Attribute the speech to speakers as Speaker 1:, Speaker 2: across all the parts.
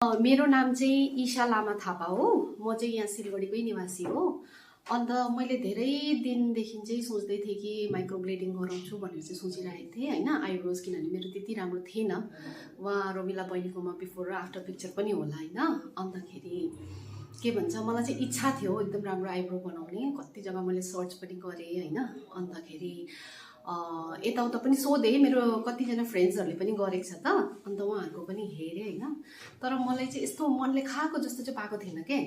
Speaker 1: मेरो नाम चाहिँ ईशा लामा थापा हो। म चाहिँ यहाँ सिलगढीकै निवासी हो। अन्त मैले धेरै दिनदेखि चाहिँ सोच्दै थिएँ कि माइक्रोब्लेडिङ गराउँछु भनेर चाहिँ सोचिरहेको थिएँ होइन, आइब्रोज, किनभने मेरो त्यति राम्रो थिएन। उहाँ रमिला बहिनीकोमा बिफोर र आफ्टर पिक्चर पनि होला होइन। अन्तखेरि के भन्छ, मलाई चाहिँ इच्छा थियो एकदम राम्रो आइब्रो बनाउने। कति जग्गा मैले सर्च पनि गरेँ होइन। अन्तखेरि यताउता पनि सोधेँ, मेरो कतिजना फ्रेन्ड्सहरूले पनि गरेको छ त, अन्त उहाँहरूको पनि हेरेँ होइन। तर मलाई चाहिँ यस्तो मनले खाएको जस्तो चाहिँ पाएको थिएन के।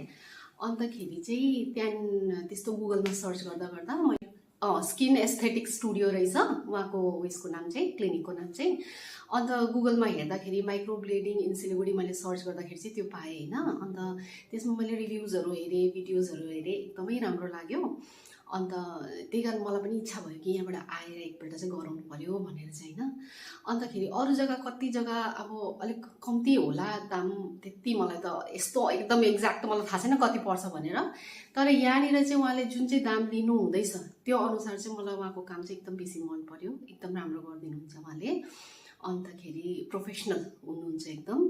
Speaker 1: अन्तखेरि चाहिँ त्यहाँदेखि त्यस्तो गुगलमा सर्च गर्दा गर्दा मैले स्किन एस्थेटिक स्टुडियो रहेछ उहाँको, उयसको नाम चाहिँ, क्लिनिकको नाम चाहिँ। अन्त गुगलमा हेर्दाखेरि माइक्रोब्लेडिङ इन सिलगढी मैले सर्च गर्दाखेरि चाहिँ त्यो पाएँ होइन। अन्त त्यसमा मैले रिभ्युजहरू हेरेँ, भिडियोजहरू हेरेँ, एकदमै राम्रो लाग्यो। अन्त त्यही कारण मलाई पनि इच्छा भयो कि यहाँबाट आएर एकपल्ट चाहिँ गराउनु पर्यो भनेर चाहिँ होइन। अन्तखेरि अरू जग्गा कति जग्गा अब अलिक कम्ती होला दाम, त्यति मलाई त यस्तो एकदम एक्ज्याक्ट मलाई थाहा छैन कति पर्छ भनेर। तर यहाँनिर चाहिँ उहाँले जुन चाहिँ दाम लिनु हुँदैछ त्यो अनुसार चाहिँ मलाई उहाँको काम चाहिँ एकदम बेसी मन पर्यो। एकदम राम्रो गरिदिनुहुन्छ उहाँले। अन्तखेरि प्रोफेसनल हुनुहुन्छ एकदम।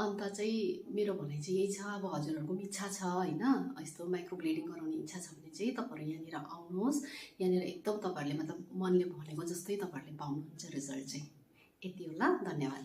Speaker 1: अन्त चाहिँ मेरो भनाइ चाहिँ यही छ, अब हजुरहरूको पनि इच्छा छ होइन, यस्तो माइक्रोब्लेडिङ गराउने इच्छा छ भने चाहिँ तपाईँहरू यहाँनिर आउनुहोस्। यहाँनिर एकदम तपाईँहरूले मतलब मनले भनेको जस्तै तपाईँहरूले पाउनुहुन्छ रिजल्ट चाहिँ। यति होला, धन्यवाद।